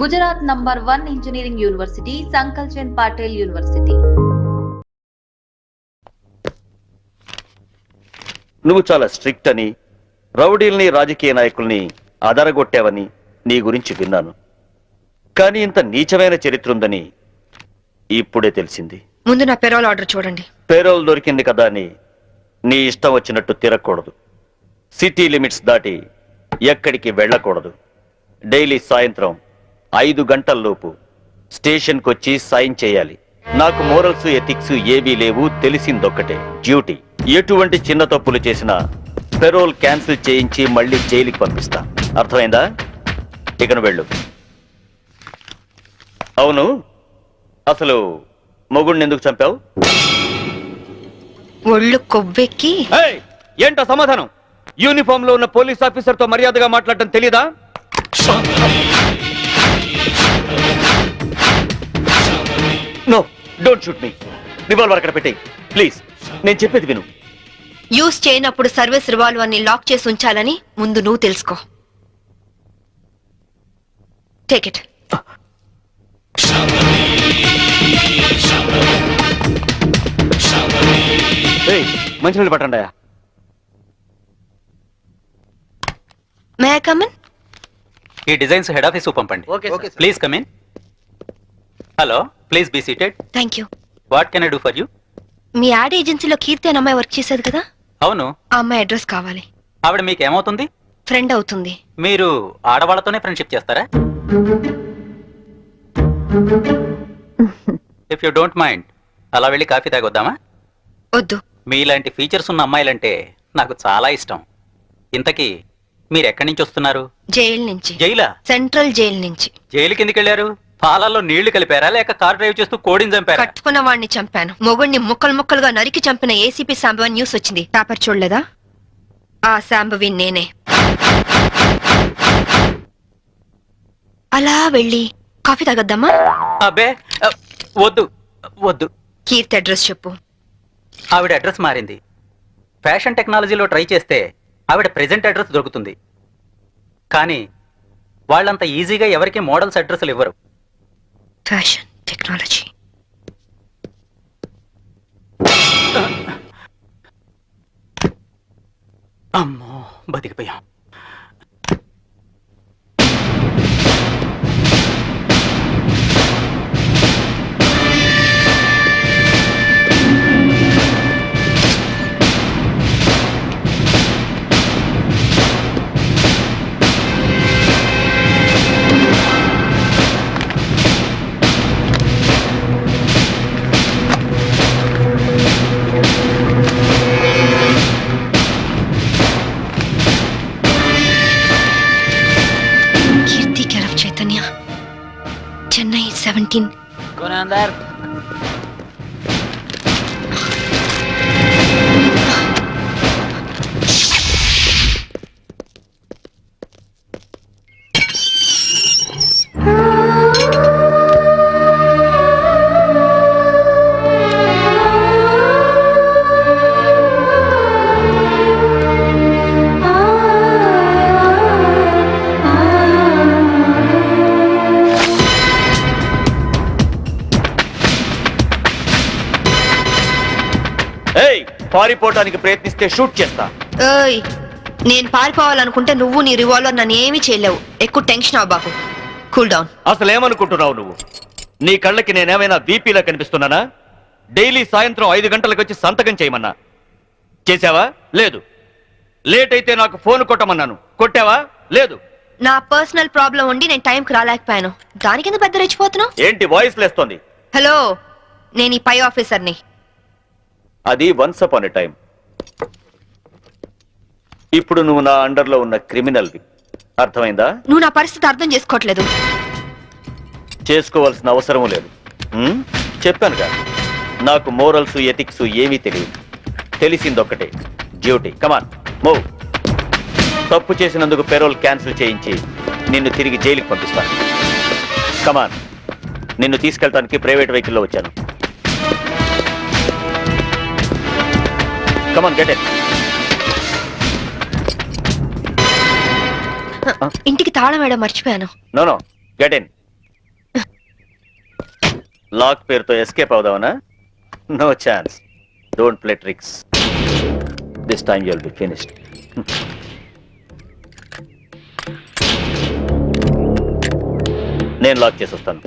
Gujarat number 1 engineering university, Sankalchand Patil university. నువ్వు చాలా strict అని, రౌడీల్ని రాజకీయ నాయకుల్ని అదరగొట్టావని నీ గురించి విన్నాను. కానీ ఇంత నీచమైన చరిత్ర ఉందని ఇప్పుడే తెలిసింది. ముందు నా పెరోల్ ఆర్డర్ చూడండి. పేరోల్ దొరికింది కదా అని నీ ఇష్టం వచ్చినట్టు తిరగకూడదు. సిటీ లిమిట్స్ దాటి ఎక్కడికి వెళ్ళకూడదు. డైలీ సాయంత్రం 5 గంటల్లోపు స్టేషన్కి వచ్చి సైన్ చేయాలి. నాకు మోరల్స్ ఎథిక్స్ ఏవీ లేవు, తెలిసిందొక్కటే డ్యూటీ. ఎటువంటి చిన్న తప్పులు చేసినా పెరోల్ క్యాన్సిల్ చేయించి మళ్ళీ జైలుకి పంపిస్తా. అర్థమైందా? ఇకను వెళ్ళు. అవును, అసలు మొగుడిని ఎందుకు చంపావు? ఒళ్ళు కొవ్వెక్కి. ఏంటో సమాధానం? యూనిఫామ్ లో ఉన్న పోలీస్ ఆఫీసర్ తో మర్యాదగా మాట్లాడటం తెలీదా? No, don't shoot me. Revolver అక్కడ పెట్టేయ్ ప్లీజ్. నేను చెప్పేది విను. యూజ్ చేయనప్పుడు సర్వీస్ రివాల్వర్ ని లాక్ చేసి ఉంచాలని ముందు నువ్వు తెలుసుకో. Take it. మంచినీళ్ళు పట్టండి. May I come in? ఈ డిజైన్స్ హెడ్ ఆఫీస్ పంపండి. Please come in. Hello, please be seated. Thank you. What can I do for you? మీ యాడ్ ఏజెన్సీలో కీర్తి అనే అమ్మాయి వర్క్ చేసేది కదా? అవును. ఆ అమ్మాయి అడ్రస్ కావాలి. ఆవిడ మీకు ఏమవుతుంది? ఫ్రెండ్ అవుతుంది. మీరు ఆడవాళ్ళతోనే ఫ్రెండ్షిప్ చేస్తారా? ఇఫ్ యూ డోంట్ మైండ్ అలా వెళ్ళి కాఫీ తాగొద్దామా? వద్దు. మీలాంటి ఫీచర్స్ ఉన్న అమ్మాయిలంటే నాకు చాలా ఇష్టం. ఇంతకీ మీరు ఎక్కడి నుంచి వస్తున్నారు? జైలు నుంచి. జైలా? సెంట్రల్ జైలు నుంచి. జైలు కిందకి వెళ్ళారు? పాలల్లో నీళ్లు కలిపారా లేక కార్ డ్రైవ్ చేస్తూ కోడిని చంపారా? కట్టుకున్న వాడిని చంపాను. మొగుడిని ముక్కలు ముక్కలుగా నరికి చంపిన ఏసీపీ శాంభవి న్యూస్ వచ్చింది. పేపర్ చూడలేదా? ఆ శాంభవి నేనే. అలా వెళ్ళి కాఫీ తాగొద్దామా? అబ్బే వద్దు వద్దు. కీర్తి అడ్రస్ చెప్పు. ఆవిడ అడ్రస్ మారింది. ఫ్యాషన్ టెక్నాలజీలో ట్రై చేస్తే ఆవిడ ప్రెజెంట్ అడ్రస్ దొరుకుతుంది. కానీ వాళ్ళంత ఈజీగా ఎవరికి మోడల్స్ అడ్రస్లు ఇవ్వరు. Fashion technology. అమ్మో, బతికిపోయాం. చెన్నై 17. పారిపోవటానికి ప్రయత్నిస్తే షూట్ చేస్తా. నేను పారిపోవాలనుకుంటే నువ్వు నీ రివాల్వర్ నన్ను ఏమీ చేయలేవు. ఎక్కువ టెన్షన్ అవ్వ బాబు. Cool down. అసలు ఏమనుకుంటున్నావు నువ్వు? నీ కళ్ళకి నేనేమైనా బీపీలా కనిపిస్తున్నానా? డైలీ సాయంత్రం 5 గంటలకు వచ్చి సంతకం చేయమన్నా చేసావా? లేదు. లేట్ అయితే నాకు ఫోన్ కొట్టమన్నాను, కొట్టావా? లేదు. నా పర్సనల్ ప్రాబ్లం ఉండి నేను టైంకి రాలేకపోయాను. దానికి ఎందుకు పెద్ద రెచ్చిపోతున్నావు? ఏంటి వాయిస్ లేస్తోంది? హలో, నేను ఈ పై ఆఫీసర్ని. అది వన్స్ అపాన్ ఎ టైం. ఇప్పుడు నువ్వు నా అండర్లో ఉన్న క్రిమినల్వి. అర్థమైందా? నువ్వు నా పరిస్థితి అర్థం చేసుకోవట్లేదు. చేసుకోవాల్సిన అవసరం లేదు. చెప్పానుగా, నాకు మోరల్స్ ఎథిక్స్ ఏమీ తెలియదు. తెలిసిందొక్కటే డ్యూటీ. Come on move. తప్పు చేసినందుకు పెరోల్ క్యాన్సిల్ చేయించి నిన్ను తిరిగి జైలుకి పంపిస్తాను. కమాన్. నిన్ను తీసుకెళ్ళడానికి ప్రైవేట్ వెహికల్లో వచ్చాను. Come on, get it. ఇంటికి తాళం వేయడం మర్చిపోయాను. No, get in. లాక్ పేరుతో ఎస్కేప్ అవుదామనా? No chance. Don't play tricks. This time you will be finished. నేను లాక్ చేసి వస్తాను.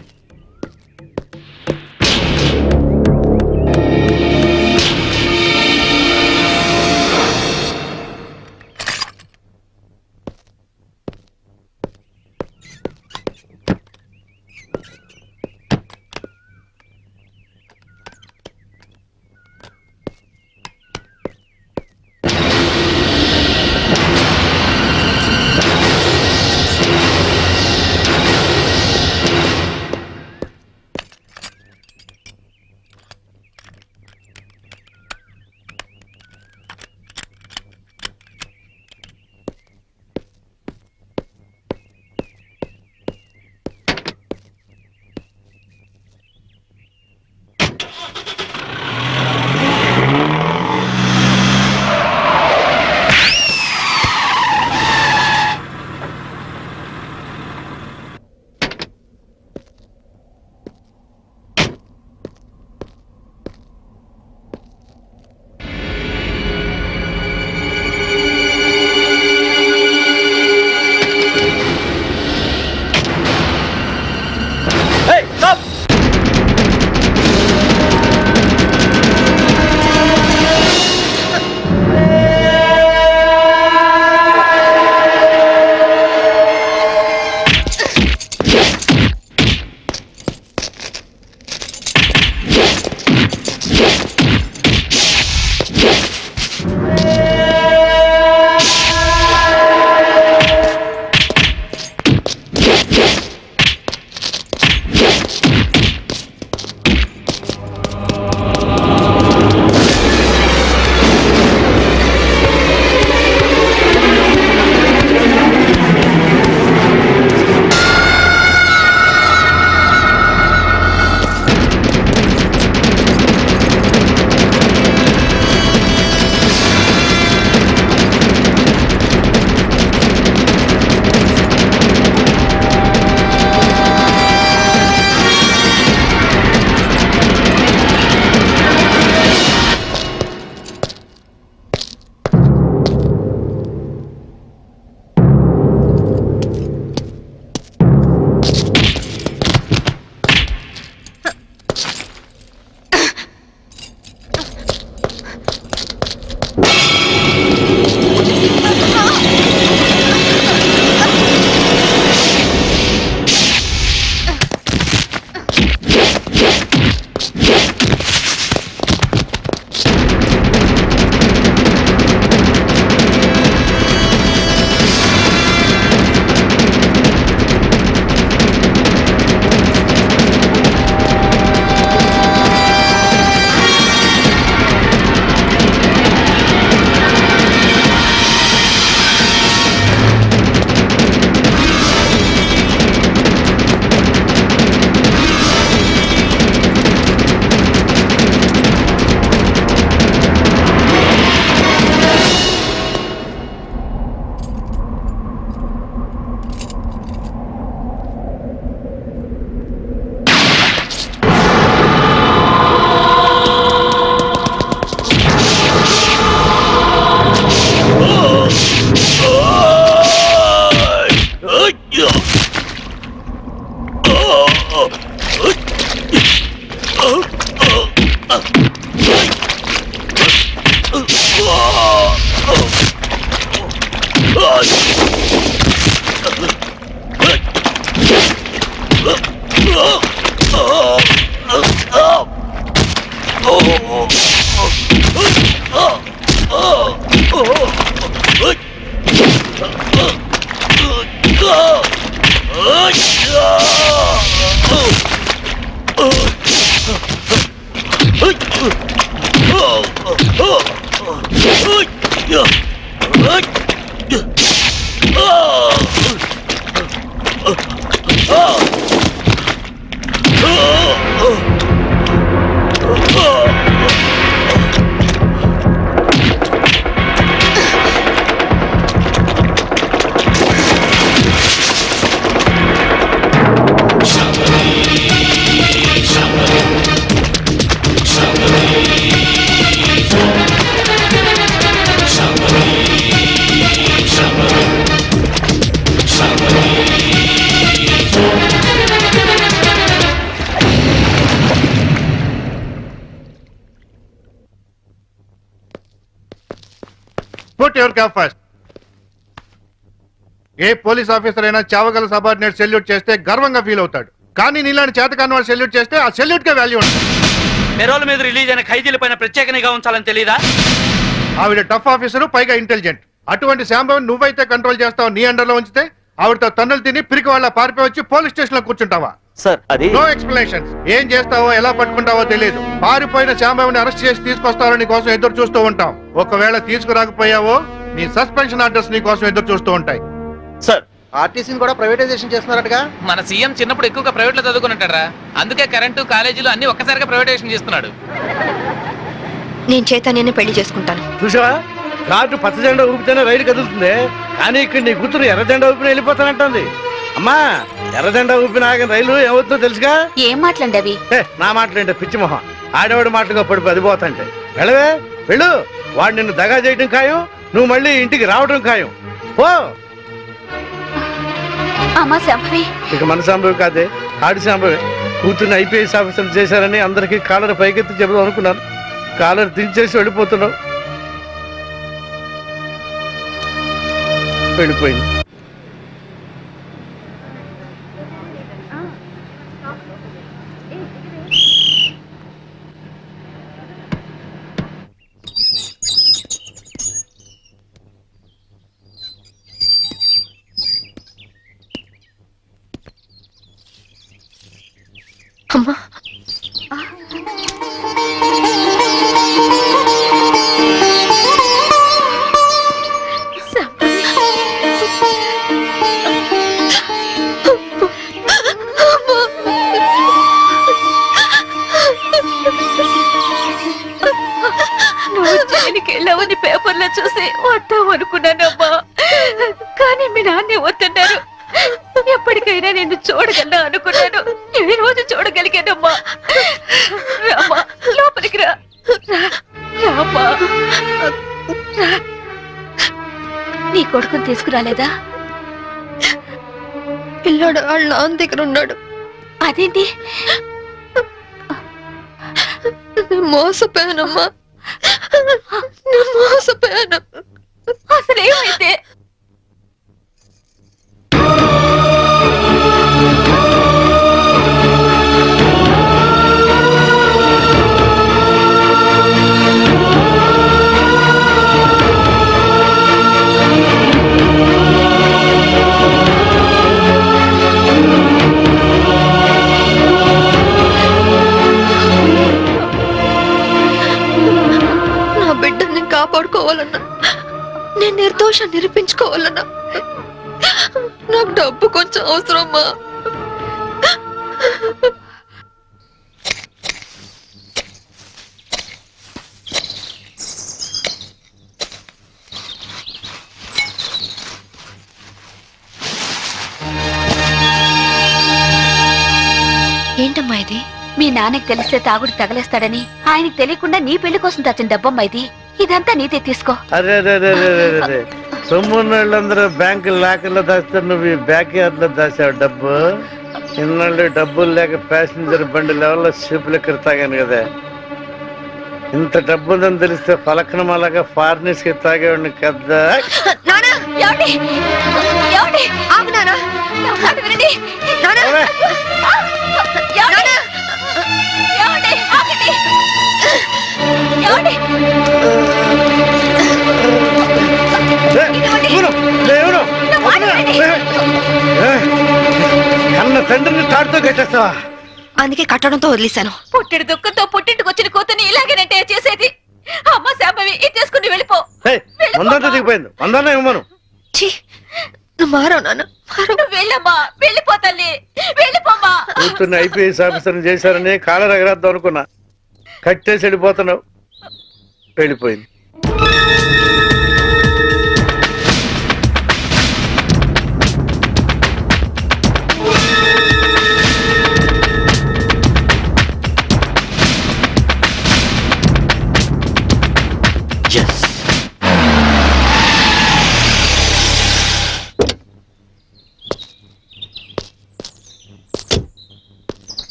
Put your cap first. A police officer అయినా చావగల సబార్డినేట్ సెల్యూట్ చేస్తే గర్వంగా ఫీల్ అవుతాడు. కానీ నీలాంటి చేతకాని వాడు సెల్యూట్ చేస్తే ఆ సెల్యూట్ కే వాల్యూ ఉంటుంది. పెరోల్ మీద రిలీజ్ అయిన ఖైదీల పైన ప్రత్యేక నిఘా ఉంచాలని తెలీదా? ఆవిడ టఫ్ ఆఫీసరు, పైగా ఇంటెలిజెంట్. అటువంటి శాంభవిని నువ్వైతే కంట్రోల్ చేస్తావు. నీ అండర్లో ఉంచితే ఆవిడతో తన్నులు తిని పిరికి వాళ్ళ పారిపోయి వచ్చి పోలీస్ స్టేషన్ లో కూర్చుంటావా? సార్ అది నో ఎక్స్ప్లెనేషన్స్. ఏం చేస్తావో ఎలా పట్టుకుంటావో తెలియదు. పారిపోయిన శాంభవిని అరెస్ట్ చేసి తీసుకొస్తారో నీ కోసం ఎదురు చూస్తూ ఉంటాం. ఒకవేళ తీసుకురాకపోయావో నీ సస్పెన్షన్ ఆర్డర్స్ నీ కోసం ఎదురు చూస్తూ ఉంటాయి. సార్ ఆర్టీసీని కూడా ప్రైవేటైజేషన్ చేస్తున్నారటగా. మన సీఎం చిన్నప్పుడు ఎక్కువగా ప్రైవేట్ లో చదువుకున్నట్టారా, అందుకే కరెంటు కాలేజీలు అన్ని ఒక్కసారిగా ప్రైవేటైజేషన్ చేస్తున్నాడు. నేను చైతన్యాన్ని పెళ్లి చేసుకుంటాను. చూసావా, కార్డు పచ్చ జెండా ఊపితేనే రైలు కదులుతుంది, కానీ ఇక్కడ నీ కూతురు ఎర్ర జెండా ఊపిన వెళ్ళిపోతానంటుంది. అమ్మా, ఎర్ర జెండా ఊపిన ఆగిన రైలు ఏమవుతుందో తెలుసుగా? ఏం మాట్లాడి అవి? నా మాటలేంటే పిచ్చి మొహం, ఆడవాడి మాటలుగా పడిపో అది పోతాంటే. వెళ్ళవే వెళ్ళు, వాడు నిన్ను దగా చేయడం ఖాయం, నువ్వు మళ్ళీ ఇంటికి రావడం ఖాయం. పో. అమ్మా శాంభవి. ఇక మన సంభవి కాదే, ఆడి సంభవి. కూతుర్ని ఐపీఎస్ ఆఫీసర్ చేశారని అందరికీ కాలర్ పైకెత్తి చెబుదాం అనుకున్నాను. కాలర్ దించేసి వెళ్ళిపోతున్నావు. వెళ్ళిపోయింది. అమ్మా, నువ్వు జైలుకి వెళ్ళావని పేపర్లో చూసి వద్దాం అనుకున్నానమ్మా, కానీ మీ నాన్నే వద్దన్నారు. ఎప్పటికైనా నేను చూడగలనా అనుకున్నాను. ఈ రోజు చూడగలిగానమ్మా. రామా, లోపలికి రా. రామా, నీ కొడుకుని తీసుకురాలేదా? పిల్లాడు వాళ్ళ నాన్న దగ్గర ఉన్నాడు. అదేంటి? మోసపోయానమ్మా, మోసపోయాను. అసలేమైతే? నా బిడ్డని కాపాడుకోవాలన్నా, నేను నిర్దోషం నిరూపించుకోవాలన్నా నాకు డబ్బు కొంచెం అవసరమ్మా. ఏంటమ్మా ఇది? మీ నాన్నకి తెలిస్తే తాగుడు తగలేస్తాడని ఆయనకి తెలియకుండా నీ పెళ్లి కోసం తెచ్చిన డబ్బమ్మా ఇది. ఇదంతా నీతే తీసుకో. అరే సొమ్మున్నోళ్ళందరూ బ్యాంకు లాకర్లో దాస్తారు, నువ్వు ఈ బ్యాక్ యార్డ్ లో దాచావు డబ్బు. ఇన్నాళ్ళు డబ్బులు లేక ప్యాసింజర్ బండి లెవెల్లో షిప్లు ఎక్కడ తాగాను కదా. ఇంత డబ్బు ఉందని తెలిస్తే పలకనమాలగా ఫారినర్స్ కి తాగేవాడిని కదా. కన్న తండ్రిని తాడుతో కట్టేస్తావా? అందుకే కట్టడంతో వదిలేశాను. పుట్టిడి దుఃఖంతో పుట్టింటికి వచ్చిన కూతుని ఇలాగేనంటే చేసేది. అమ్మ శాంభవి, ఇది తీసుకుని వెళ్ళిపో. వందంతా దిగిపోయింది, వందన్నా ఇవ్వను. నువ్వు మారవు నాన్న, నువ్వు వెళ్ళమ్మా, వెళ్ళిపో తల్లి, వెళ్ళిపోమ్మా. కూతుర్ని ఐపీఎస్ ఆఫీసర్ చేశారని కాలర్ ఎగరేద్దాం అనుకున్నా, కట్టేసి వెళ్ళిపోతున్నావు. వెళ్ళిపోయింది.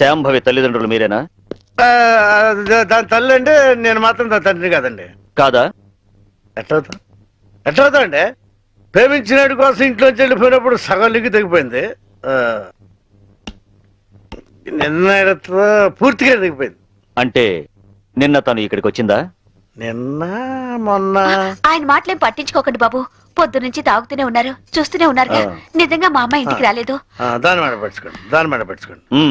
శాంభవి తల్లిదండ్రులు మీరేనా? దాని తల్లి అంటే నేను మాత్రం దాని తండ్రి కాదండి. కాదా? ఎట్లవుతా అండి? ప్రేమించినటి కోసం ఇంట్లోంచి వెళ్ళిపోయినప్పుడు సగం లిగ్గు తెగిపోయింది. నిన్న పూర్తిగా తెగిపోయింది. అంటే నిన్న తను ఇక్కడికి వచ్చిందా? నిన్న మొన్న ఆయన మాటలేం పట్టించుకోకండి బాబు. పొద్దు నుంచి తాగుతూనే ఉన్నారు, చూస్తూనే ఉన్నారుగా. నిజంగా మా అమ్మ ఇంటికి రాలేదు. దాని మాట పట్టుకోండి.